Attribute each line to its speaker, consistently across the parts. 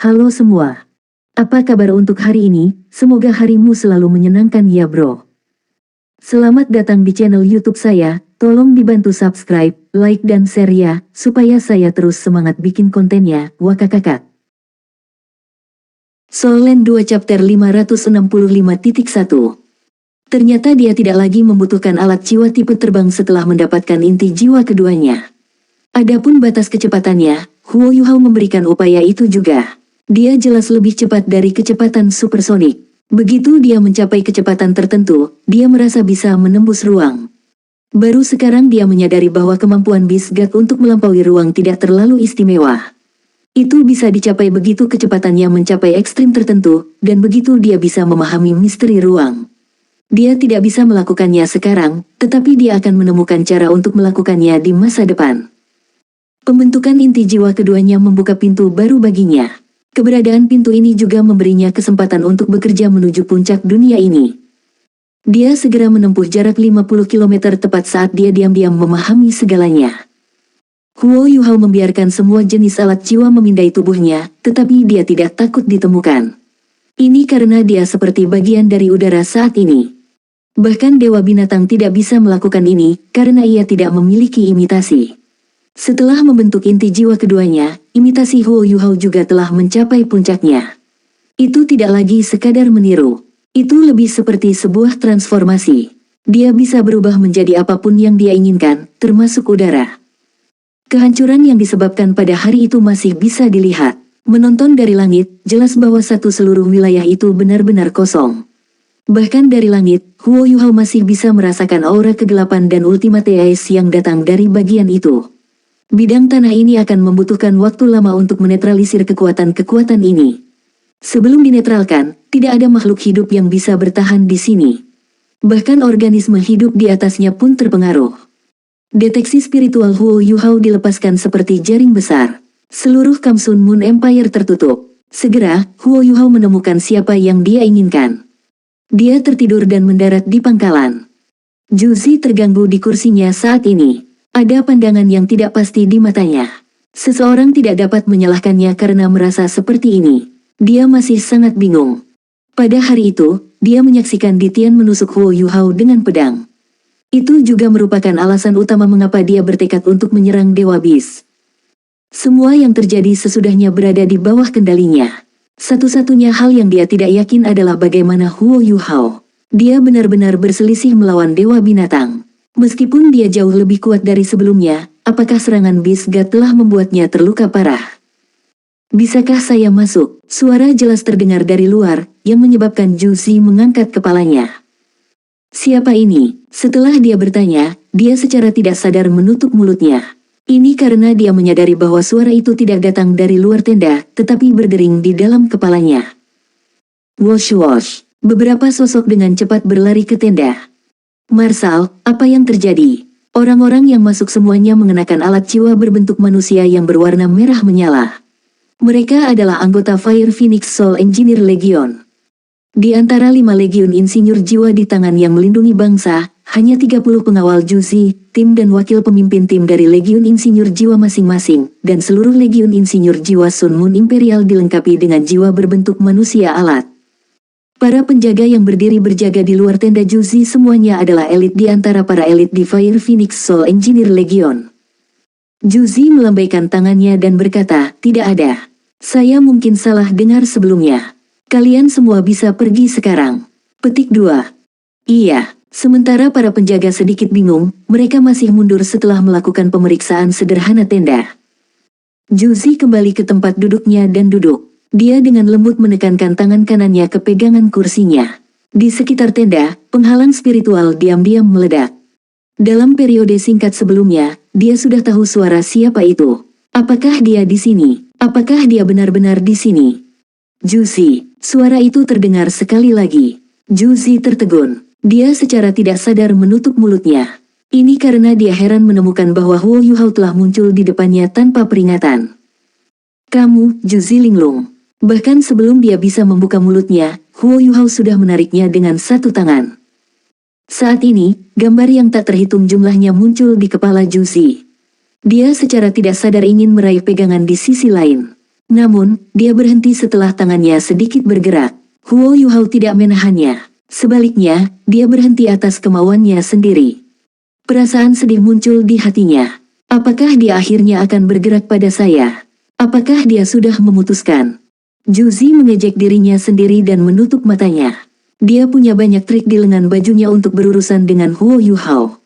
Speaker 1: Halo semua. Apa kabar untuk hari ini? Semoga harimu selalu menyenangkan ya bro. Selamat datang di channel YouTube saya. Tolong dibantu subscribe, like dan share ya, supaya saya terus semangat bikin kontennya. Wakakakak. Soul Land 2 Chapter 565.1. Ternyata dia tidak lagi membutuhkan alat jiwa tipe terbang setelah mendapatkan inti jiwa keduanya. Adapun batas kecepatannya, Huo Yuhao memberikan upaya itu juga. Dia jelas lebih cepat dari kecepatan supersonik. Begitu dia mencapai kecepatan tertentu, dia merasa bisa menembus ruang. Baru sekarang dia menyadari bahwa kemampuan Beast God untuk melampaui ruang tidak terlalu istimewa. Itu bisa dicapai begitu kecepatannya mencapai ekstrim tertentu, dan begitu dia bisa memahami misteri ruang. Dia tidak bisa melakukannya sekarang, tetapi dia akan menemukan cara untuk melakukannya di masa depan. Pembentukan inti jiwa keduanya membuka pintu baru baginya. Keberadaan pintu ini juga memberinya kesempatan untuk bekerja menuju puncak dunia ini. Dia segera menempuh jarak 50 km tepat saat dia diam-diam memahami segalanya. Huo Yuhao membiarkan semua jenis alat jiwa memindai tubuhnya, tetapi dia tidak takut ditemukan. Ini karena dia seperti bagian dari udara saat ini. Bahkan Dewa Binatang tidak bisa melakukan ini, karena ia tidak memiliki imitasi. Setelah membentuk inti jiwa keduanya, imitasi Huo Yuhao juga telah mencapai puncaknya. Itu tidak lagi sekadar meniru. Itu lebih seperti sebuah transformasi. Dia bisa berubah menjadi apapun yang dia inginkan, termasuk udara. Kehancuran yang disebabkan pada hari itu masih bisa dilihat. Menonton dari langit, jelas bahwa seluruh wilayah itu benar-benar kosong. Bahkan dari langit, Huo Yuhao masih bisa merasakan aura kegelapan dan ultimate ice yang datang dari bagian itu. Bidang tanah ini akan membutuhkan waktu lama untuk menetralisir kekuatan-kekuatan ini. Sebelum dinetralkan, tidak ada makhluk hidup yang bisa bertahan di sini. Bahkan organisme hidup di atasnya pun terpengaruh. Deteksi spiritual Huo Yuhao dilepaskan seperti jaring besar. Seluruh Kamsun Moon Empire tertutup. Segera, Huo Yuhao menemukan siapa yang dia inginkan. Dia tertidur dan mendarat di pangkalan. Juzi terganggu di kursinya saat ini. Ada pandangan yang tidak pasti di matanya. Seseorang tidak dapat menyalahkannya karena merasa seperti ini. Dia masih sangat bingung. Pada hari itu, dia menyaksikan Ditian menusuk Huo Yuhao dengan pedang. Itu juga merupakan alasan utama mengapa dia bertekad untuk menyerang Dewa Beast. Semua yang terjadi sesudahnya berada di bawah kendalinya. Satu-satunya hal yang dia tidak yakin adalah bagaimana Huo Yuhao. Dia benar-benar berselisih melawan Dewa Binatang. Meskipun dia jauh lebih kuat dari sebelumnya, apakah serangan Beast God telah membuatnya terluka parah? Bisakah saya masuk? Suara jelas terdengar dari luar, yang menyebabkan Juzi mengangkat kepalanya. Siapa ini? Setelah dia bertanya, dia secara tidak sadar menutup mulutnya. Ini karena dia menyadari bahwa suara itu tidak datang dari luar tenda, tetapi berdering di dalam kepalanya. Wosh wosh. Beberapa sosok dengan cepat berlari ke tenda. Marshal, apa yang terjadi? Orang-orang yang masuk semuanya mengenakan alat jiwa berbentuk manusia yang berwarna merah menyala. Mereka adalah anggota Fire Phoenix Soul Engineer Legion. Di antara 5 legiun insinyur jiwa di tangan yang melindungi bangsa, hanya 30 pengawal Juzi, tim dan wakil pemimpin tim dari legiun insinyur jiwa masing-masing, dan seluruh legiun insinyur jiwa Sun Moon Imperial dilengkapi dengan jiwa berbentuk manusia alat. Para penjaga yang berdiri berjaga di luar tenda Juzi semuanya adalah elit di antara para elit di Fire Phoenix Soul Engineer Legion. Juzi melambaikan tangannya dan berkata, tidak ada. Saya mungkin salah dengar sebelumnya. Kalian semua bisa pergi sekarang. Petik 2. Iya, sementara para penjaga sedikit bingung, mereka masih mundur setelah melakukan pemeriksaan sederhana tenda. Juzi kembali ke tempat duduknya dan duduk. Dia dengan lembut menekankan tangan kanannya ke pegangan kursinya. Di sekitar tenda, penghalang spiritual diam-diam meledak. Dalam periode singkat sebelumnya, dia sudah tahu suara siapa itu. Apakah dia di sini? Apakah dia benar-benar di sini? Juzi, suara itu terdengar sekali lagi. Juzi tertegun. Dia secara tidak sadar menutup mulutnya. Ini karena dia heran menemukan bahwa Huo Yuhao telah muncul di depannya tanpa peringatan. Kamu, Juzi Linglung. Bahkan sebelum dia bisa membuka mulutnya, Huo Yuhao sudah menariknya dengan satu tangan. Saat ini, gambar yang tak terhitung jumlahnya muncul di kepala Juzi. Dia secara tidak sadar ingin meraih pegangan di sisi lain. Namun, dia berhenti setelah tangannya sedikit bergerak. Huo Yuhao tidak menahannya. Sebaliknya, dia berhenti atas kemauannya sendiri. Perasaan sedih muncul di hatinya. Apakah dia akhirnya akan bergerak pada saya? Apakah dia sudah memutuskan? Juzi mengejek dirinya sendiri dan menutup matanya. Dia punya banyak trik di lengan bajunya untuk berurusan dengan Huo Yuhao.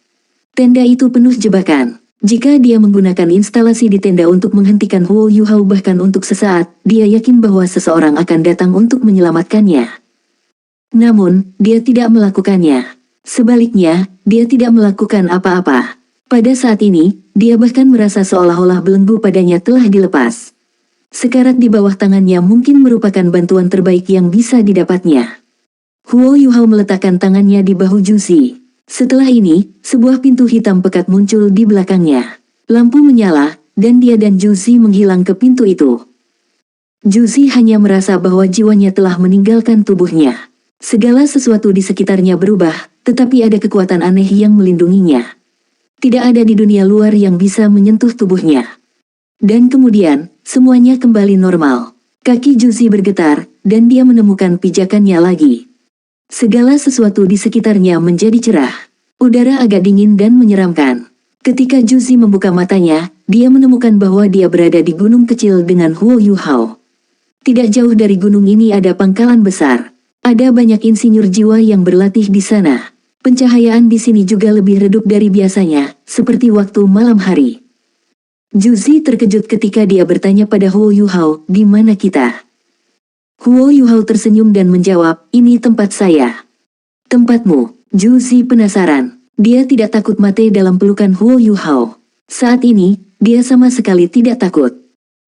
Speaker 1: Tenda itu penuh jebakan. Jika dia menggunakan instalasi di tenda untuk menghentikan Huo Yuhao bahkan untuk sesaat, dia yakin bahwa seseorang akan datang untuk menyelamatkannya. Namun, dia tidak melakukannya. Sebaliknya, dia tidak melakukan apa-apa. Pada saat ini, dia bahkan merasa seolah-olah belenggu padanya telah dilepas. Sekarat di bawah tangannya mungkin merupakan bantuan terbaik yang bisa didapatnya. Huo Yuhao meletakkan tangannya di bahu Juzi. Setelah ini, sebuah pintu hitam pekat muncul di belakangnya. Lampu menyala, dan dia dan Juzi menghilang ke pintu itu. Juzi hanya merasa bahwa jiwanya telah meninggalkan tubuhnya. Segala sesuatu di sekitarnya berubah, tetapi ada kekuatan aneh yang melindunginya. Tidak ada di dunia luar yang bisa menyentuh tubuhnya. Dan kemudian, semuanya kembali normal. Kaki Juzi bergetar, dan dia menemukan pijakannya lagi. Segala sesuatu di sekitarnya menjadi cerah. Udara agak dingin dan menyeramkan. Ketika Juzi membuka matanya, dia menemukan bahwa dia berada di gunung kecil dengan Huo Yuhao. Tidak jauh dari gunung ini ada pangkalan besar. Ada banyak insinyur jiwa yang berlatih di sana. Pencahayaan di sini juga lebih redup dari biasanya, seperti waktu malam hari. Juzi terkejut ketika dia bertanya pada Huo Yuhao, "Di mana kita?" Huo Yuhao tersenyum dan menjawab, "Ini tempat saya." "Tempatmu?" Juzi penasaran. Dia tidak takut mati dalam pelukan Huo Yuhao. Saat ini, dia sama sekali tidak takut.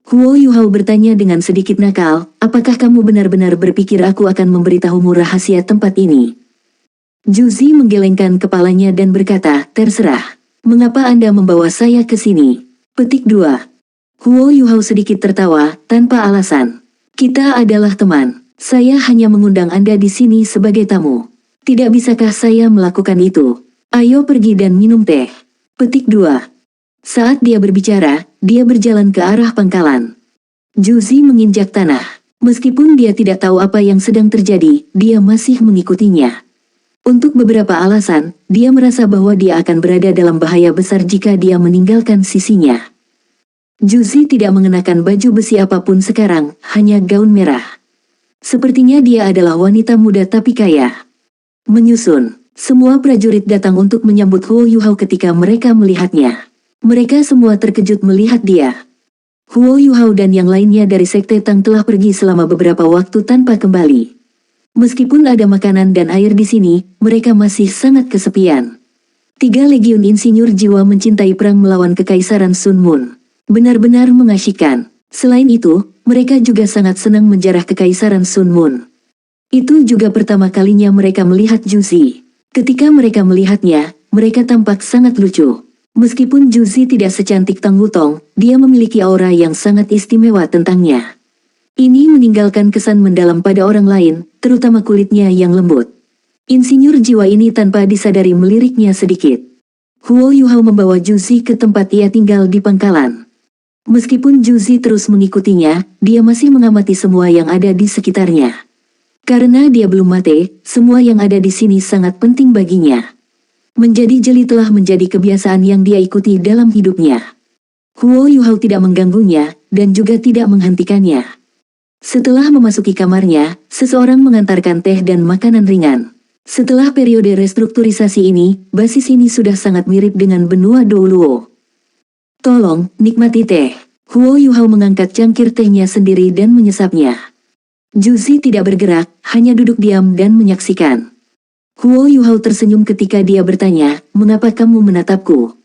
Speaker 1: Huo Yuhao bertanya dengan sedikit nakal, "Apakah kamu benar-benar berpikir aku akan memberitahumu rahasia tempat ini?" Juzi menggelengkan kepalanya dan berkata, "Terserah. Mengapa Anda membawa saya ke sini?" Petik 2. Huo Yuhao sedikit tertawa, tanpa alasan. "Kita adalah teman. Saya hanya mengundang Anda di sini sebagai tamu. Tidak bisakah saya melakukan itu? Ayo pergi dan minum teh." Petik 2. Saat dia berbicara, dia berjalan ke arah pangkalan. Juzi menginjak tanah. Meskipun dia tidak tahu apa yang sedang terjadi, dia masih mengikutinya. Untuk beberapa alasan, dia merasa bahwa dia akan berada dalam bahaya besar jika dia meninggalkan sisinya. Juzi tidak mengenakan baju besi apapun sekarang, hanya gaun merah. Sepertinya dia adalah wanita muda tapi kaya. Menyusun, semua prajurit datang untuk menyambut Huo Yuhao ketika mereka melihatnya. Mereka semua terkejut melihat dia. Huo Yuhao dan yang lainnya dari Sekte Tang telah pergi selama beberapa waktu tanpa kembali. Meskipun ada makanan dan air di sini, mereka masih sangat kesepian. 3 legiun insinyur jiwa mencintai perang melawan Kekaisaran Sun Moon. Benar-benar mengasyikkan. Selain itu, mereka juga sangat senang menjarah Kekaisaran Sun Moon. Itu juga pertama kalinya mereka melihat Juzi. Ketika mereka melihatnya, mereka tampak sangat lucu. Meskipun Juzi tidak secantik Tang Wutong, dia memiliki aura yang sangat istimewa tentangnya. Ini meninggalkan kesan mendalam pada orang lain, terutama kulitnya yang lembut. Insinyur jiwa ini tanpa disadari meliriknya sedikit. Huo Yuhao membawa Juzi ke tempat ia tinggal di pangkalan. Meskipun Juzi terus mengikutinya, dia masih mengamati semua yang ada di sekitarnya. Karena dia belum mati, semua yang ada di sini sangat penting baginya. Menjadi jeli telah menjadi kebiasaan yang dia ikuti dalam hidupnya. Huo Yuhao tidak mengganggunya, dan juga tidak menghentikannya. Setelah memasuki kamarnya, seseorang mengantarkan teh dan makanan ringan. Setelah periode restrukturisasi ini, basis ini sudah sangat mirip dengan benua Douluo. "Tolong, nikmati teh." Huo Yuhao mengangkat cangkir tehnya sendiri dan menyesapnya. Juzi tidak bergerak, hanya duduk diam dan menyaksikan. Huo Yuhao tersenyum ketika dia bertanya, "Mengapa kamu menatapku?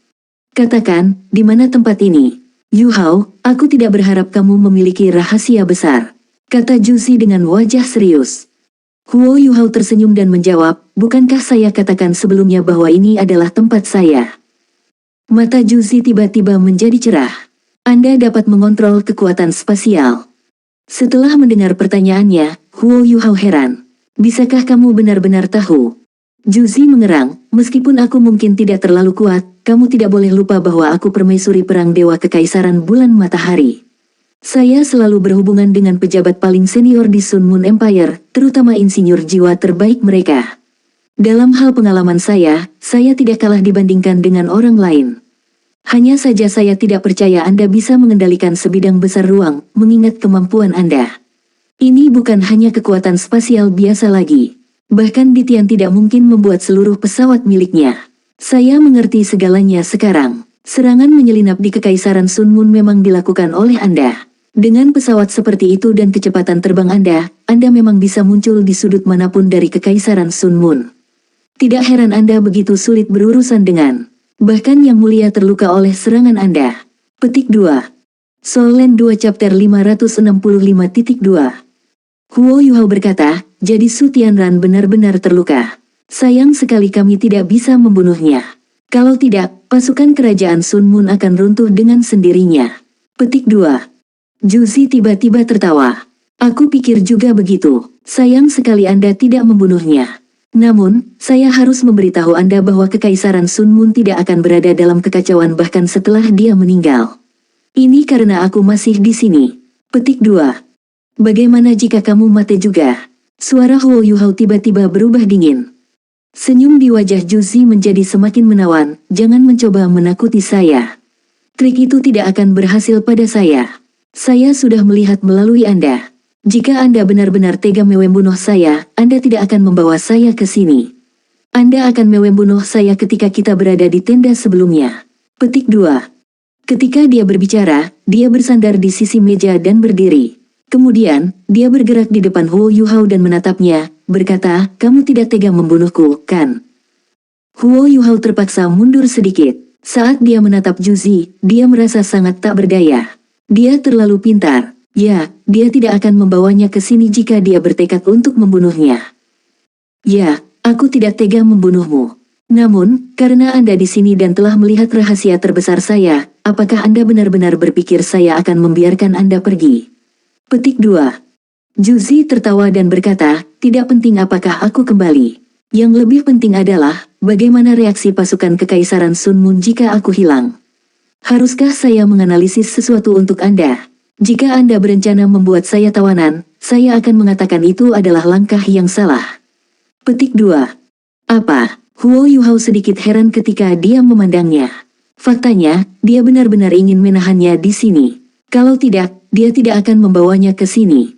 Speaker 1: Katakan, di mana tempat ini?" "Yuhao, aku tidak berharap kamu memiliki rahasia besar," kata Juzi dengan wajah serius. Huo Yuhao tersenyum dan menjawab, "Bukankah saya katakan sebelumnya bahwa ini adalah tempat saya?" Mata Juzi tiba-tiba menjadi cerah. "Anda dapat mengontrol kekuatan spasial." Setelah mendengar pertanyaannya, Huo Yuhao heran. "Bisakah kamu benar-benar tahu?" Juzi mengerang, "Meskipun aku mungkin tidak terlalu kuat, kamu tidak boleh lupa bahwa aku permaisuri perang Dewa Kekaisaran Bulan Matahari. Saya selalu berhubungan dengan pejabat paling senior di Sun Moon Empire, terutama insinyur jiwa terbaik mereka. Dalam hal pengalaman saya tidak kalah dibandingkan dengan orang lain. Hanya saja saya tidak percaya Anda bisa mengendalikan sebidang besar ruang, mengingat kemampuan Anda. Ini bukan hanya kekuatan spasial biasa lagi. Bahkan Ditian tidak mungkin membuat seluruh pesawat miliknya. Saya mengerti segalanya sekarang. Serangan menyelinap di Kekaisaran Sun Moon memang dilakukan oleh Anda. Dengan pesawat seperti itu dan kecepatan terbang Anda memang bisa muncul di sudut manapun dari Kekaisaran Sun Moon. Tidak heran Anda begitu sulit berurusan dengan. Bahkan Yang Mulia terluka oleh serangan Anda. Petik 2. Soul Land 2 Chapter 565.2. Huo Yuhao berkata, jadi Su Tianran benar-benar terluka. Sayang sekali kami tidak bisa membunuhnya. Kalau tidak, pasukan kerajaan Sun Moon akan runtuh dengan sendirinya. Petik 2. Juzi tiba-tiba tertawa. Aku pikir juga begitu. Sayang sekali Anda tidak membunuhnya. Namun, saya harus memberitahu Anda bahwa Kekaisaran Sun Moon tidak akan berada dalam kekacauan bahkan setelah dia meninggal. Ini karena aku masih di sini. Petik 2. Bagaimana jika kamu mati juga? Suara Huo Yuhao tiba-tiba berubah dingin. Senyum di wajah Juzi menjadi semakin menawan. Jangan mencoba menakuti saya. Trik itu tidak akan berhasil pada saya. Saya sudah melihat melalui Anda. Jika Anda benar-benar tega membunuh saya, Anda tidak akan membawa saya ke sini. Anda akan membunuh saya ketika kita berada di tenda sebelumnya. Petik 2. Ketika dia berbicara, dia bersandar di sisi meja dan berdiri. Kemudian, dia bergerak di depan Huo Yuhao dan menatapnya, berkata, kamu tidak tega membunuhku, kan? Huo Yuhao terpaksa mundur sedikit. Saat dia menatap Juzi, dia merasa sangat tak berdaya. Dia terlalu pintar. Ya, dia tidak akan membawanya ke sini jika dia bertekad untuk membunuhnya. Ya, aku tidak tega membunuhmu. Namun, karena Anda di sini dan telah melihat rahasia terbesar saya, apakah Anda benar-benar berpikir saya akan membiarkan Anda pergi? Petik 2. Juzi tertawa dan berkata, tidak penting apakah aku kembali. Yang lebih penting adalah, bagaimana reaksi pasukan Kekaisaran Sun Moon jika aku hilang. Haruskah saya menganalisis sesuatu untuk Anda? Jika Anda berencana membuat saya tawanan, saya akan mengatakan itu adalah langkah yang salah. Petik 2. Apa? Huo Yuhao sedikit heran ketika dia memandangnya. Faktanya, dia benar-benar ingin menahannya di sini. Kalau tidak, dia tidak akan membawanya ke sini.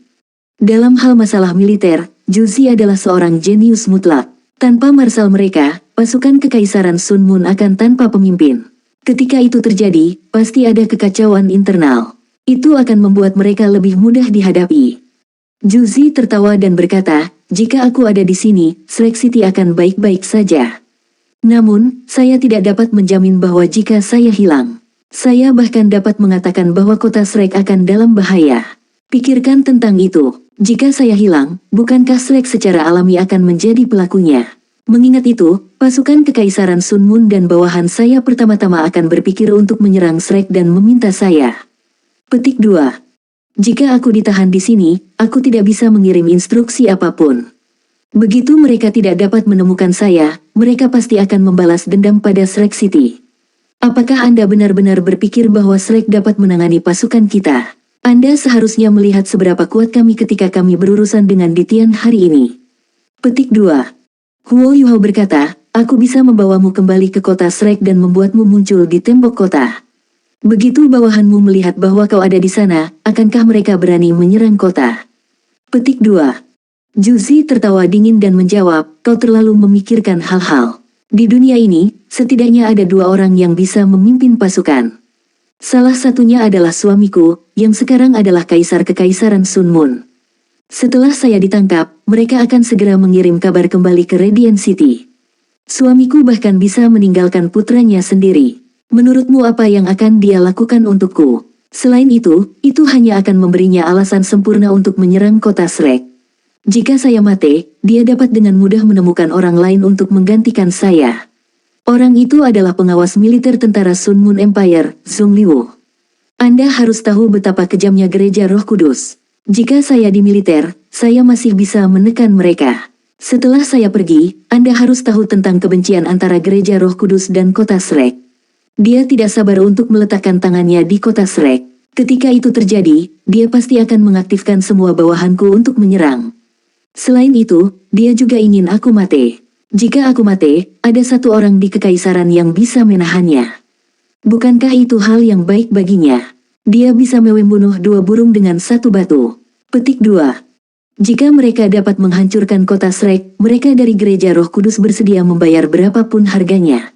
Speaker 1: Dalam hal masalah militer, Juzi adalah seorang jenius mutlak. Tanpa marsal mereka, pasukan Kekaisaran Sun Moon akan tanpa pemimpin. Ketika itu terjadi, pasti ada kekacauan internal. Itu akan membuat mereka lebih mudah dihadapi. Juzi tertawa dan berkata, jika aku ada di sini, Shrek City akan baik-baik saja. Namun, saya tidak dapat menjamin bahwa jika saya hilang. Saya bahkan dapat mengatakan bahwa kota Shrek akan dalam bahaya. Pikirkan tentang itu. Jika saya hilang, bukankah Shrek secara alami akan menjadi pelakunya? Mengingat itu, pasukan Kekaisaran Sun Moon dan bawahan saya pertama-tama akan berpikir untuk menyerang Shrek dan meminta saya. Petik 2. Jika aku ditahan di sini, aku tidak bisa mengirim instruksi apapun. Begitu mereka tidak dapat menemukan saya, mereka pasti akan membalas dendam pada Shrek City. Apakah Anda benar-benar berpikir bahwa Shrek dapat menangani pasukan kita? Anda seharusnya melihat seberapa kuat kami ketika kami berurusan dengan Ditian hari ini. Petik 2. Huo Yuhao berkata, aku bisa membawamu kembali ke kota Shrek dan membuatmu muncul di tembok kota. Begitu bawahanmu melihat bahwa kau ada di sana, akankah mereka berani menyerang kota? Petik 2. Juzi tertawa dingin dan menjawab, kau terlalu memikirkan hal-hal. Di dunia ini, setidaknya ada dua orang yang bisa memimpin pasukan. Salah satunya adalah suamiku, yang sekarang adalah Kaisar Kekaisaran Sun Moon. Setelah saya ditangkap, mereka akan segera mengirim kabar kembali ke Radiant City. Suamiku bahkan bisa meninggalkan putranya sendiri. Menurutmu apa yang akan dia lakukan untukku? Selain itu hanya akan memberinya alasan sempurna untuk menyerang kota Shrek. Jika saya mati, dia dapat dengan mudah menemukan orang lain untuk menggantikan saya. Orang itu adalah pengawas militer tentara Sun Moon Empire, Zhong Liu. Anda harus tahu betapa kejamnya gereja Roh Kudus. Jika saya di militer, saya masih bisa menekan mereka. Setelah saya pergi, Anda harus tahu tentang kebencian antara gereja Roh Kudus dan kota Shrek. Dia tidak sabar untuk meletakkan tangannya di kota Shrek. Ketika itu terjadi, dia pasti akan mengaktifkan semua bawahanku untuk menyerang. Selain itu, dia juga ingin aku mati. Jika aku mati, ada satu orang di kekaisaran yang bisa menahannya. Bukankah itu hal yang baik baginya? Dia bisa membunuh dua burung dengan satu batu. Petik 2. Jika mereka dapat menghancurkan kota Shrek, mereka dari Gereja Roh Kudus bersedia membayar berapapun harganya.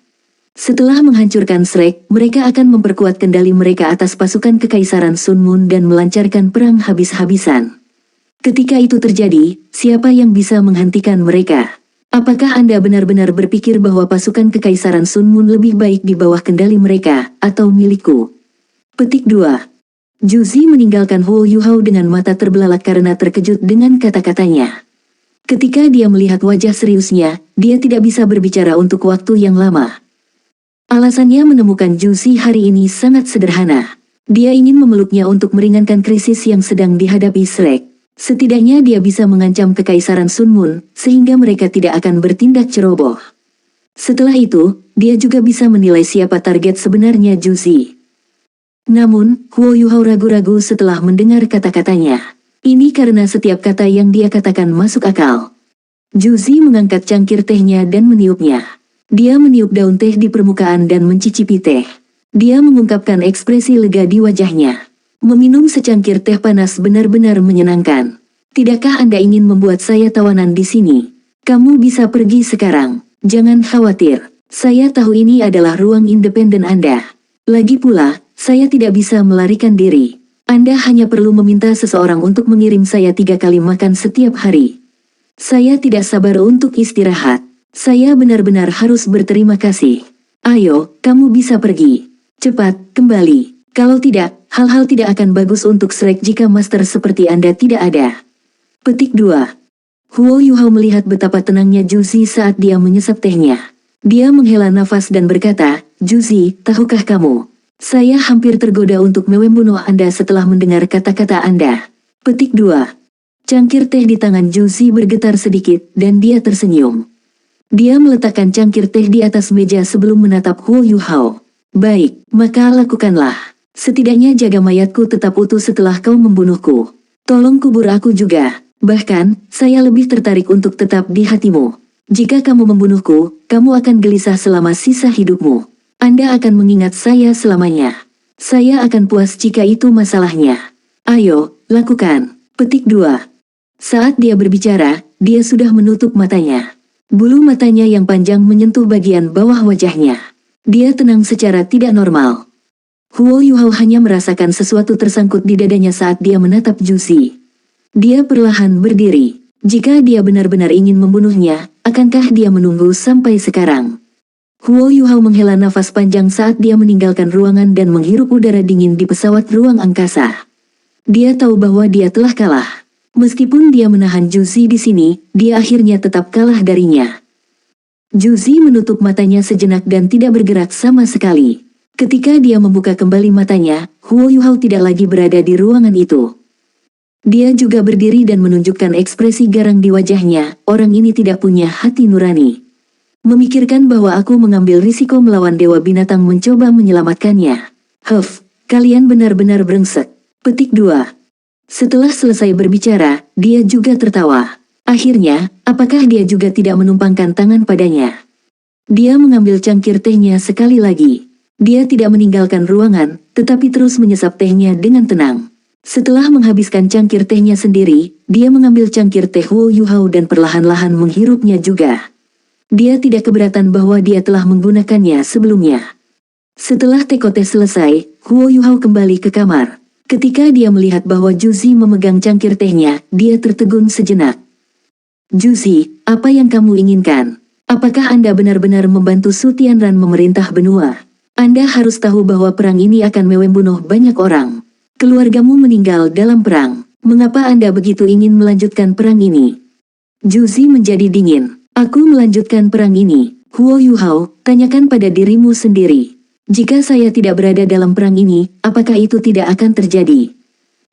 Speaker 1: Setelah menghancurkan Shrek, mereka akan memperkuat kendali mereka atas pasukan Kekaisaran Sun Moon dan melancarkan perang habis-habisan. Ketika itu terjadi, siapa yang bisa menghentikan mereka? Apakah Anda benar-benar berpikir bahwa pasukan Kekaisaran Sun Moon lebih baik di bawah kendali mereka, atau milikku? Petik 2. Juzi meninggalkan Huo Yuhao dengan mata terbelalak karena terkejut dengan kata-katanya. Ketika dia melihat wajah seriusnya, dia tidak bisa berbicara untuk waktu yang lama. Alasannya menemukan Juzi hari ini sangat sederhana. Dia ingin memeluknya untuk meringankan krisis yang sedang dihadapi Shrek. Setidaknya dia bisa mengancam Kekaisaran Sun Moon, sehingga mereka tidak akan bertindak ceroboh. Setelah itu, dia juga bisa menilai siapa target sebenarnya Juzi. Namun, Huo Yuhao ragu-ragu setelah mendengar kata-katanya. Ini karena setiap kata yang dia katakan masuk akal. Juzi mengangkat cangkir tehnya dan meniupnya. Dia meniup daun teh di permukaan dan mencicipi teh. Dia mengungkapkan ekspresi lega di wajahnya. Meminum secangkir teh panas benar-benar menyenangkan. Tidakkah Anda ingin membuat saya tawanan di sini? Kamu bisa pergi sekarang. Jangan khawatir. Saya tahu ini adalah ruang independen Anda. Lagi pula, saya tidak bisa melarikan diri. Anda hanya perlu meminta seseorang untuk mengirim saya 3 kali makan setiap hari. Saya tidak sabar untuk istirahat. Saya benar-benar harus berterima kasih. Ayo, kamu bisa pergi. Cepat, kembali. Kalau tidak, hal-hal tidak akan bagus untuk Shrek jika master seperti Anda tidak ada. Petik 2. Huo Yuhao melihat betapa tenangnya Juzi saat dia menyesap tehnya. Dia menghela nafas dan berkata, Juzi, tahukah kamu? Saya hampir tergoda untuk membunuh Anda setelah mendengar kata-kata Anda. Petik 2. Cangkir teh di tangan Juzi bergetar sedikit dan dia tersenyum. Dia meletakkan cangkir teh di atas meja sebelum menatap Huo Yuhao. Baik, maka lakukanlah. Setidaknya jaga mayatku tetap utuh setelah kau membunuhku. Tolong kubur aku juga. Bahkan, saya lebih tertarik untuk tetap di hatimu. Jika kamu membunuhku, kamu akan gelisah selama sisa hidupmu. Anda akan mengingat saya selamanya. Saya akan puas jika itu masalahnya. Ayo, lakukan. Petik 2. Saat dia berbicara, dia sudah menutup matanya. Bulu matanya yang panjang menyentuh bagian bawah wajahnya. Dia tenang secara tidak normal. Huo Yuhao hanya merasakan sesuatu tersangkut di dadanya saat dia menatap Juzi. Dia perlahan berdiri. Jika dia benar-benar ingin membunuhnya, akankah dia menunggu sampai sekarang? Huo Yuhao menghela nafas panjang saat dia meninggalkan ruangan dan menghirup udara dingin di pesawat ruang angkasa. Dia tahu bahwa dia telah kalah. Meskipun dia menahan Juzi di sini, dia akhirnya tetap kalah darinya. Juzi menutup matanya sejenak dan tidak bergerak sama sekali. Ketika dia membuka kembali matanya, Huo Yuhao tidak lagi berada di ruangan itu. Dia juga berdiri dan menunjukkan ekspresi garang di wajahnya. Orang ini tidak punya hati nurani. Memikirkan bahwa aku mengambil risiko melawan Dewa Binatang mencoba menyelamatkannya. Kalian benar-benar brengsek. Petik 2. Setelah selesai berbicara, dia juga tertawa. Akhirnya, apakah dia juga tidak menumpangkan tangan padanya? Dia mengambil cangkir tehnya sekali lagi. Dia tidak meninggalkan ruangan, tetapi terus menyesap tehnya dengan tenang. Setelah menghabiskan cangkir tehnya sendiri, dia mengambil cangkir teh Huo Yuhao dan perlahan-lahan menghirupnya juga. Dia tidak keberatan bahwa dia telah menggunakannya sebelumnya. Setelah teh selesai, Huo Yuhao kembali ke kamar. Ketika dia melihat bahwa Juzi memegang cangkir tehnya, dia tertegun sejenak. Juzi, apa yang kamu inginkan? Apakah Anda benar-benar membantu Su Tianran memerintah benua? Anda harus tahu bahwa perang ini akan membunuh banyak orang. Keluargamu meninggal dalam perang. Mengapa Anda begitu ingin melanjutkan perang ini? Juzi menjadi dingin. Aku melanjutkan perang ini. Huo Yuhao, tanyakan pada dirimu sendiri. Jika saya tidak berada dalam perang ini, apakah itu tidak akan terjadi?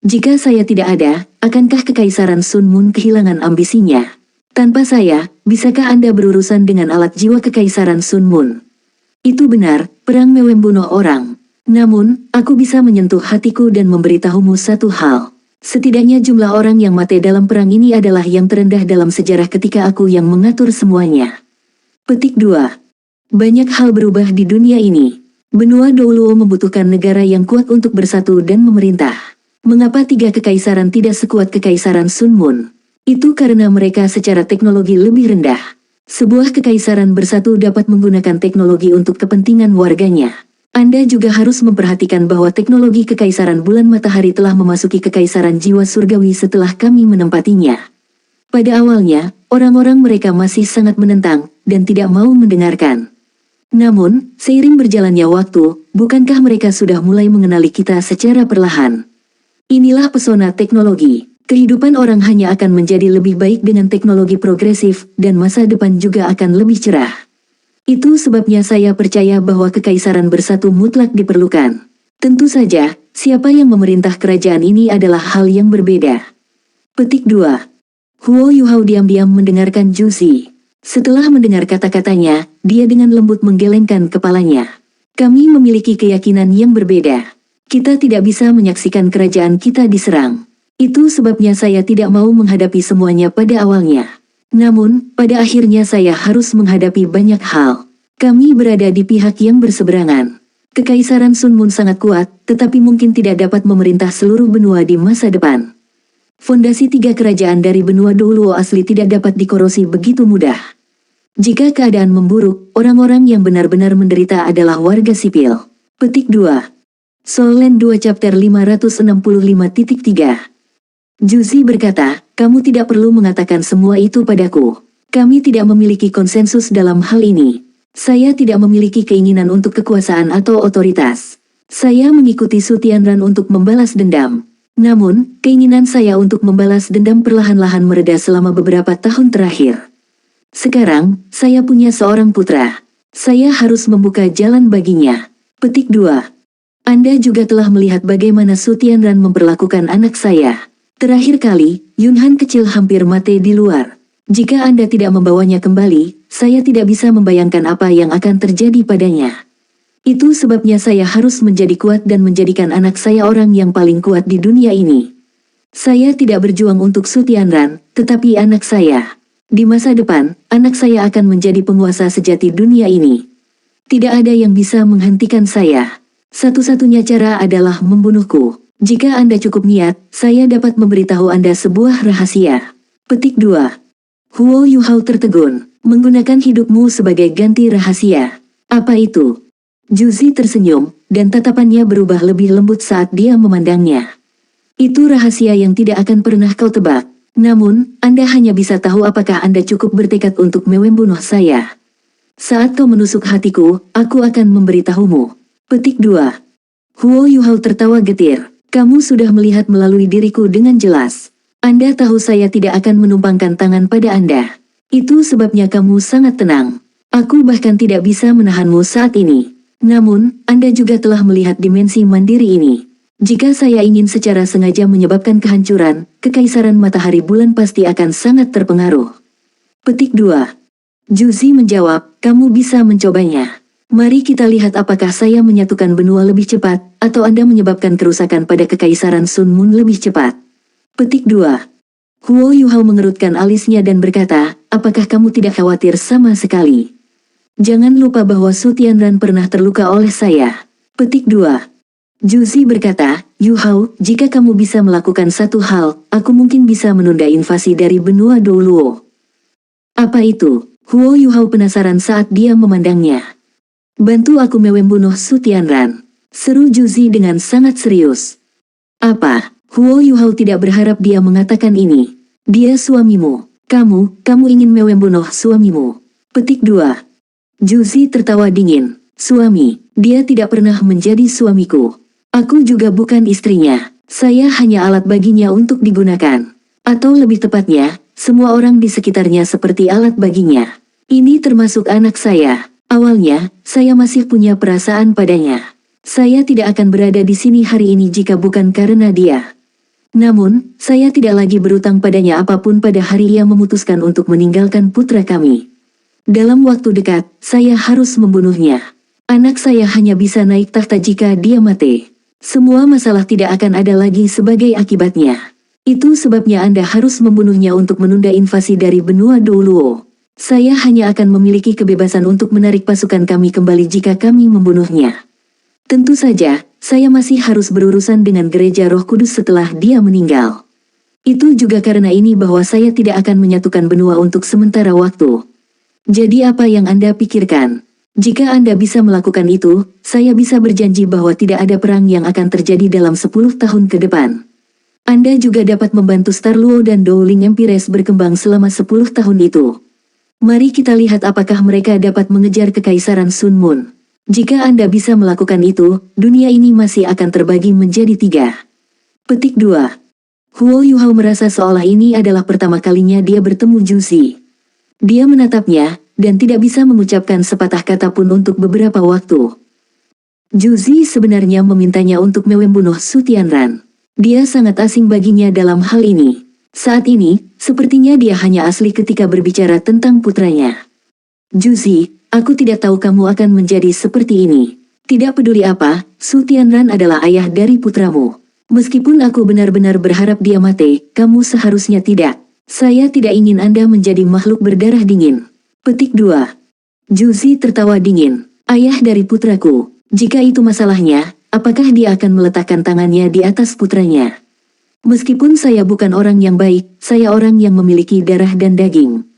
Speaker 1: Jika saya tidak ada, akankah Kekaisaran Sun Moon kehilangan ambisinya? Tanpa saya, bisakah Anda berurusan dengan alat jiwa Kekaisaran Sun Moon? Itu benar, perang membunuh orang. Namun, aku bisa menyentuh hatiku dan memberitahumu satu hal. Setidaknya jumlah orang yang mati dalam perang ini adalah yang terendah dalam sejarah ketika aku yang mengatur semuanya. Petik 2. Banyak hal berubah di dunia ini. Benua Douluo membutuhkan negara yang kuat untuk bersatu dan memerintah. Mengapa 3 kekaisaran tidak sekuat kekaisaran Sun Mun? Itu karena mereka secara teknologi lebih rendah. Sebuah kekaisaran bersatu dapat menggunakan teknologi untuk kepentingan warganya. Anda juga harus memperhatikan bahwa teknologi kekaisaran bulan matahari telah memasuki kekaisaran jiwa surgawi setelah kami menempatinya. Pada awalnya, orang-orang mereka masih sangat menentang dan tidak mau mendengarkan. Namun, seiring berjalannya waktu, bukankah mereka sudah mulai mengenali kita secara perlahan? Inilah pesona teknologi. Kehidupan orang hanya akan menjadi lebih baik dengan teknologi progresif, dan masa depan juga akan lebih cerah. Itu sebabnya saya percaya bahwa kekaisaran bersatu mutlak diperlukan. Tentu saja, siapa yang memerintah kerajaan ini adalah hal yang berbeda. Petik 2. Huo Yuhao diam-diam mendengarkan Juzi. Setelah mendengar kata-katanya, dia dengan lembut menggelengkan kepalanya. Kami memiliki keyakinan yang berbeda. Kita tidak bisa menyaksikan kerajaan kita diserang. Itu sebabnya saya tidak mau menghadapi semuanya pada awalnya. Namun, pada akhirnya saya harus menghadapi banyak hal. Kami berada di pihak yang berseberangan. Kekaisaran Sun Mun sangat kuat, tetapi mungkin tidak dapat memerintah seluruh benua di masa depan. Fondasi 3 kerajaan dari benua Douluo asli tidak dapat dikorosi begitu mudah. Jika keadaan memburuk, orang-orang yang benar-benar menderita adalah warga sipil. Petik 2. Soul Land 2 Chapter 565.3. Juzi berkata, kamu tidak perlu mengatakan semua itu padaku. Kami tidak memiliki konsensus dalam hal ini. Saya tidak memiliki keinginan untuk kekuasaan atau otoritas. Saya mengikuti Su Tianran untuk membalas dendam. Namun, keinginan saya untuk membalas dendam perlahan-lahan mereda selama beberapa tahun terakhir. Sekarang, saya punya seorang putra. Saya harus membuka jalan baginya. Petik 2. Anda juga telah melihat bagaimana Su Tianran memperlakukan anak saya. Terakhir kali, Yunhan kecil hampir mati di luar. Jika Anda tidak membawanya kembali, saya tidak bisa membayangkan apa yang akan terjadi padanya. Itu sebabnya saya harus menjadi kuat dan menjadikan anak saya orang yang paling kuat di dunia ini. Saya tidak berjuang untuk Su Tianran, tetapi anak saya. Di masa depan, anak saya akan menjadi penguasa sejati dunia ini. Tidak ada yang bisa menghentikan saya. Satu-satunya cara adalah membunuhku. Jika Anda cukup niat, saya dapat memberitahu Anda sebuah rahasia. Petik 2. Huo Yuhao tertegun, menggunakan hidupmu sebagai ganti rahasia. Apa itu? Juzi tersenyum, dan tatapannya berubah lebih lembut saat dia memandangnya. Itu rahasia yang tidak akan pernah kau tebak. Namun, Anda hanya bisa tahu apakah Anda cukup bertekad untuk membunuh saya. Saat kau menusuk hatiku, aku akan memberitahumu. Petik 2. Huo Yuhao tertawa getir. Kamu sudah melihat melalui diriku dengan jelas. Anda tahu saya tidak akan menumpangkan tangan pada Anda. Itu sebabnya kamu sangat tenang. Aku bahkan tidak bisa menahanmu saat ini. Namun, Anda juga telah melihat dimensi mandiri ini. Jika saya ingin secara sengaja menyebabkan kehancuran, kekaisaran matahari bulan pasti akan sangat terpengaruh. Petik 2. Juzi menjawab, kamu bisa mencobanya. Mari kita lihat apakah saya menyatukan benua lebih cepat, atau Anda menyebabkan kerusakan pada kekaisaran Sun Mun lebih cepat. Petik 2. Huo Yuhao mengerutkan alisnya dan berkata, apakah kamu tidak khawatir sama sekali? Jangan lupa bahwa Su Tianran pernah terluka oleh saya. Petik 2. Juzi berkata, Yuhao, jika kamu bisa melakukan satu hal, aku mungkin bisa menunda invasi dari benua Douluo. Apa itu? Huo Yuhao penasaran saat dia memandangnya. Bantu aku membunuh Su Tianran, seru Juzi dengan sangat serius. Apa? Huo Yuhao tidak berharap dia mengatakan ini. Dia suamimu. Kamu ingin membunuh suamimu. Petik 2. Juzi tertawa dingin. Suami, dia tidak pernah menjadi suamiku. Aku juga bukan istrinya. Saya hanya alat baginya untuk digunakan. Atau lebih tepatnya, semua orang di sekitarnya seperti alat baginya. Ini termasuk anak saya. Awalnya, saya masih punya perasaan padanya. Saya tidak akan berada di sini hari ini jika bukan karena dia. Namun, saya tidak lagi berutang padanya apapun pada hari ia memutuskan untuk meninggalkan putra kami. Dalam waktu dekat, saya harus membunuhnya. Anak saya hanya bisa naik takhta jika dia mati. Semua masalah tidak akan ada lagi sebagai akibatnya. Itu sebabnya Anda harus membunuhnya untuk menunda invasi dari benua Douluo. Saya hanya akan memiliki kebebasan untuk menarik pasukan kami kembali jika kami membunuhnya. Tentu saja, saya masih harus berurusan dengan gereja Roh Kudus setelah dia meninggal. Itu juga karena ini bahwa saya tidak akan menyatukan benua untuk sementara waktu. Jadi apa yang Anda pikirkan? Jika Anda bisa melakukan itu, saya bisa berjanji bahwa tidak ada perang yang akan terjadi dalam 10 tahun ke depan. Anda juga dapat membantu Star Luo dan Dowling Empires berkembang selama 10 tahun itu. Mari kita lihat apakah mereka dapat mengejar kekaisaran Sun Moon. Jika Anda bisa melakukan itu, dunia ini masih akan terbagi menjadi 3. Petik 2. Huo Yuhao merasa seolah ini adalah pertama kalinya dia bertemu Juzi. Dia menatapnya, dan tidak bisa mengucapkan sepatah kata pun untuk beberapa waktu. Juzi sebenarnya memintanya untuk membunuh Su Tianran. Dia sangat asing baginya dalam hal ini. Saat ini, sepertinya dia hanya asli ketika berbicara tentang putranya. Juzi, aku tidak tahu kamu akan menjadi seperti ini. Tidak peduli apa, Su Tianran adalah ayah dari putramu. Meskipun aku benar-benar berharap dia mati, kamu seharusnya tidak. Saya tidak ingin Anda menjadi makhluk berdarah dingin. Petik 2. Juzi tertawa dingin. Ayah dari putraku. Jika itu masalahnya, apakah dia akan meletakkan tangannya di atas putranya? Meskipun saya bukan orang yang baik, saya orang yang memiliki darah dan daging.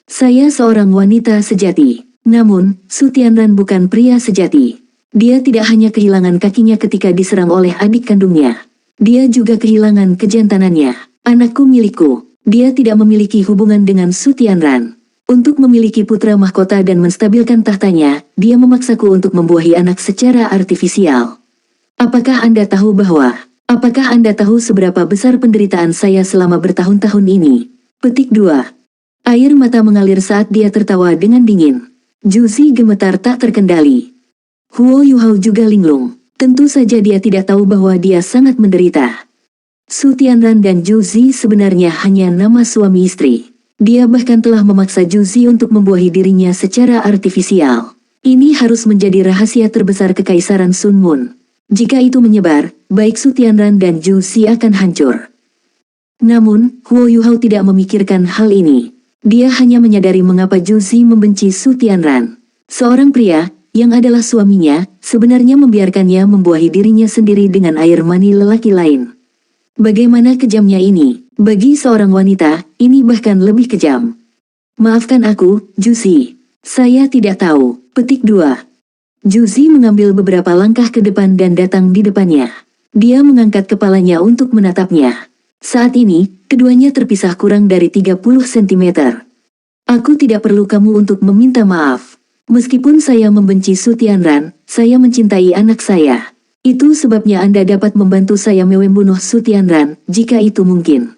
Speaker 1: Saya seorang wanita sejati. Namun, Su Tianran bukan pria sejati. Dia tidak hanya kehilangan kakinya ketika diserang oleh adik kandungnya. Dia juga kehilangan kejantanannya. Anakku milikku. Dia tidak memiliki hubungan dengan Su Tianran. Untuk memiliki putra mahkota dan menstabilkan tahtanya, dia memaksaku untuk membuahi anak secara artifisial. Apakah Anda tahu seberapa besar penderitaan saya selama bertahun-tahun ini? Petik 2. Air mata mengalir saat dia tertawa dengan dingin. Juzi gemetar tak terkendali. Huo Yuhao juga linglung. Tentu saja dia tidak tahu bahwa dia sangat menderita. Su Tianran dan Juzi sebenarnya hanya nama suami istri. Dia bahkan telah memaksa Juzi untuk membuahi dirinya secara artifisial. Ini harus menjadi rahasia terbesar kekaisaran Sun Moon. Jika itu menyebar, baik Su Tianran dan Juzi akan hancur. Namun, Huo Yuhao tidak memikirkan hal ini. Dia hanya menyadari mengapa Juzi membenci Su Tianran. Seorang pria, yang adalah suaminya, sebenarnya membiarkannya membuahi dirinya sendiri dengan air mani lelaki lain. Bagaimana kejamnya ini? Bagi seorang wanita, ini bahkan lebih kejam. Maafkan aku, Juzi. Saya tidak tahu. Petik 2. Juzi mengambil beberapa langkah ke depan dan datang di depannya. Dia mengangkat kepalanya untuk menatapnya. Saat ini, keduanya terpisah kurang dari 30 cm. Aku tidak perlu kamu untuk meminta maaf. Meskipun saya membenci Su Tianran, saya mencintai anak saya. Itu sebabnya Anda dapat membantu saya membunuh Su Tianran, jika itu mungkin.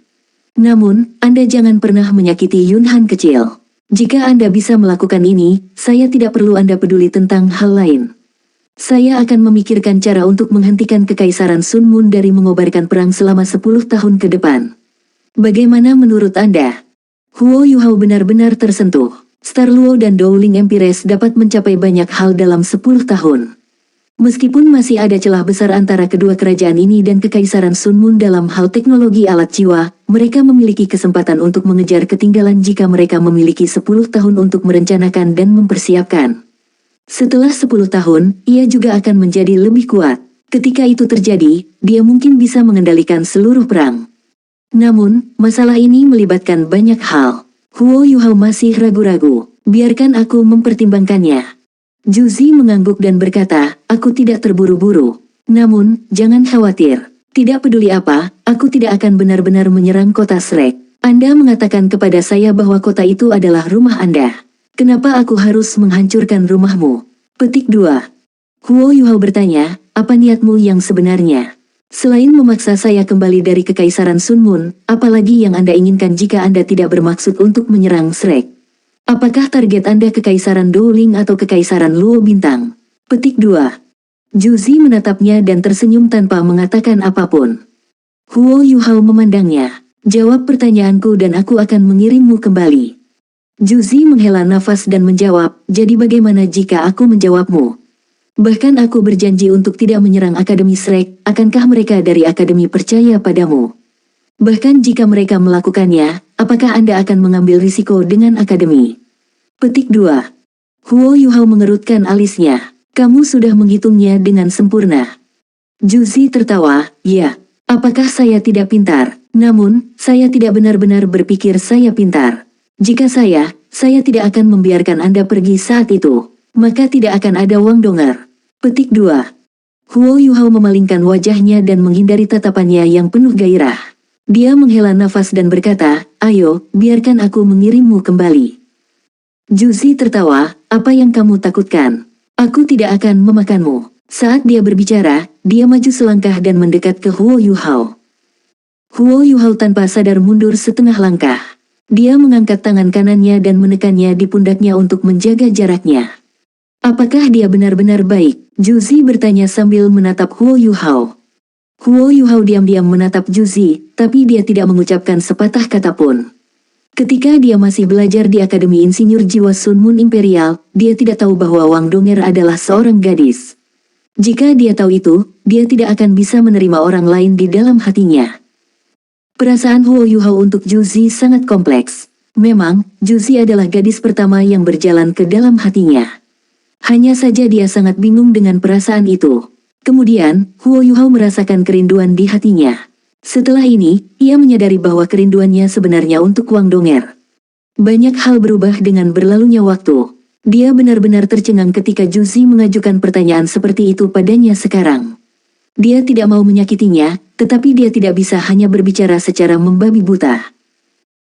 Speaker 1: Namun, Anda jangan pernah menyakiti Yunhan kecil. Jika Anda bisa melakukan ini, saya tidak perlu Anda peduli tentang hal lain. Saya akan memikirkan cara untuk menghentikan kekaisaran Sun Moon dari mengobarkan perang selama 10 tahun ke depan. Bagaimana menurut Anda? Huo Yuhao benar-benar tersentuh. Star Luo dan Dowling Empires dapat mencapai banyak hal dalam 10 tahun. Meskipun masih ada celah besar antara kedua kerajaan ini dan kekaisaran Sun Moon dalam hal teknologi alat jiwa, mereka memiliki kesempatan untuk mengejar ketinggalan jika mereka memiliki 10 tahun untuk merencanakan dan mempersiapkan. Setelah 10 tahun, ia juga akan menjadi lebih kuat. Ketika itu terjadi, dia mungkin bisa mengendalikan seluruh perang. Namun, masalah ini melibatkan banyak hal. Huo Yuhao masih ragu-ragu. Biarkan aku mempertimbangkannya. Juzi mengangguk dan berkata, aku tidak terburu-buru. Namun, jangan khawatir. Tidak peduli apa, aku tidak akan benar-benar menyerang kota Shrek. Anda mengatakan kepada saya bahwa kota itu adalah rumah Anda. Kenapa aku harus menghancurkan rumahmu? Petik 2. Huo Yuhao bertanya, apa niatmu yang sebenarnya? Selain memaksa saya kembali dari kekaisaran Sun Moon, apalagi yang Anda inginkan jika Anda tidak bermaksud untuk menyerang Shrek? Apakah target Anda kekaisaran Dowling atau kekaisaran Luo Bintang? Petik 2. Juzi menatapnya dan tersenyum tanpa mengatakan apapun. Huo Yuhao memandangnya. Jawab pertanyaanku dan aku akan mengirimmu kembali. Juzi menghela nafas dan menjawab, jadi bagaimana jika aku menjawabmu? Bahkan aku berjanji untuk tidak menyerang Akademi Shrek. Akankah mereka dari Akademi percaya padamu? Bahkan jika mereka melakukannya, apakah Anda akan mengambil risiko dengan Akademi? Petik 2. Huo Yuhao mengerutkan alisnya. Kamu sudah menghitungnya dengan sempurna. Juzi tertawa, ya. Apakah saya tidak pintar? Namun, saya tidak benar-benar berpikir saya pintar. Jika saya tidak akan membiarkan Anda pergi saat itu. Maka tidak akan ada Wang Donger. Petik 2. Huo Yuhao memalingkan wajahnya dan menghindari tatapannya yang penuh gairah. Dia menghela nafas dan berkata, ayo, biarkan aku mengirimmu kembali. Juzi tertawa, apa yang kamu takutkan? Aku tidak akan memakanmu. Saat dia berbicara, dia maju selangkah dan mendekat ke Huo Yuhao. Huo Yuhao tanpa sadar mundur setengah langkah. Dia mengangkat tangan kanannya dan menekannya di pundaknya untuk menjaga jaraknya. Apakah dia benar-benar baik? Juzi bertanya sambil menatap Huo Yuhao. Huo Yuhao diam-diam menatap Juzi, tapi dia tidak mengucapkan sepatah kata pun. Ketika dia masih belajar di Akademi Insinyur Jiwa Sun Moon Imperial, dia tidak tahu bahwa Wang Donger adalah seorang gadis. Jika dia tahu itu, dia tidak akan bisa menerima orang lain di dalam hatinya. Perasaan Huo Yuhao untuk Juzi sangat kompleks. Memang, Juzi adalah gadis pertama yang berjalan ke dalam hatinya. Hanya saja dia sangat bingung dengan perasaan itu. Kemudian, Huo Yuhao merasakan kerinduan di hatinya. Setelah ini, ia menyadari bahwa kerinduannya sebenarnya untuk Wang Donger. Banyak hal berubah dengan berlalunya waktu. Dia benar-benar tercengang ketika Juzi mengajukan pertanyaan seperti itu padanya sekarang. Dia tidak mau menyakitinya, tetapi dia tidak bisa hanya berbicara secara membabi buta.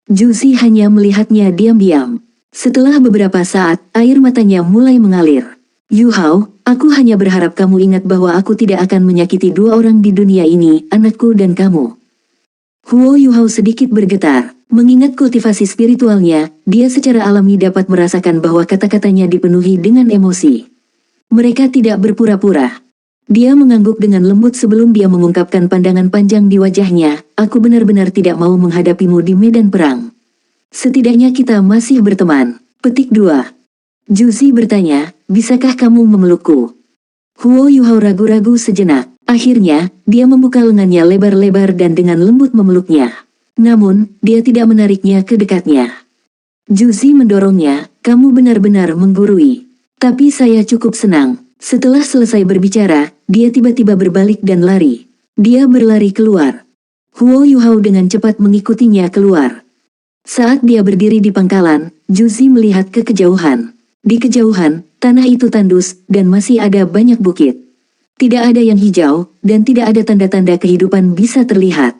Speaker 1: Juzi hanya melihatnya diam-diam. Setelah beberapa saat, air matanya mulai mengalir. Yuhao, aku hanya berharap kamu ingat bahwa aku tidak akan menyakiti dua orang di dunia ini, anakku dan kamu. Huo Yuhao sedikit bergetar. Mengingat kultivasi spiritualnya, dia secara alami dapat merasakan bahwa kata-katanya dipenuhi dengan emosi. Mereka tidak berpura-pura. Dia mengangguk dengan lembut sebelum dia mengungkapkan pandangan panjang di wajahnya, aku benar-benar tidak mau menghadapimu di medan perang. Setidaknya kita masih berteman. Petik 2. Juzi bertanya, bisakah kamu memelukku? Huo Yuhao ragu-ragu sejenak. Akhirnya, dia membuka lengannya lebar-lebar dan dengan lembut memeluknya. Namun, dia tidak menariknya ke dekatnya. Juzi mendorongnya, kamu benar-benar menggurui. Tapi saya cukup senang. Setelah selesai berbicara, dia tiba-tiba berbalik dan lari. Dia berlari keluar. Huo Yuhao dengan cepat mengikutinya keluar. Saat dia berdiri di pangkalan, Juzi melihat ke kejauhan. Di kejauhan, tanah itu tandus, dan masih ada banyak bukit. Tidak ada yang hijau, dan tidak ada tanda-tanda kehidupan bisa terlihat.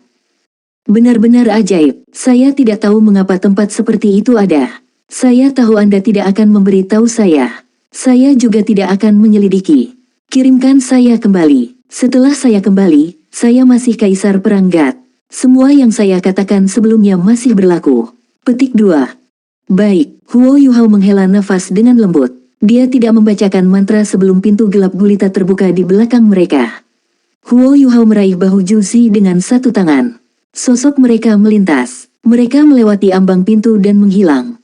Speaker 1: Benar-benar ajaib, saya tidak tahu mengapa tempat seperti itu ada. Saya tahu Anda tidak akan memberitahu saya. Saya juga tidak akan menyelidiki. Kirimkan saya kembali. Setelah saya kembali, saya masih Kaisar Perang Gat. Semua yang saya katakan sebelumnya masih berlaku. Petik 2. Baik, Huo Yuhao menghela nafas dengan lembut. Dia tidak membacakan mantra sebelum pintu gelap gulita terbuka di belakang mereka. Huo Yuhao meraih bahu Juzi dengan satu tangan. Sosok mereka melintas. Mereka melewati ambang pintu dan menghilang.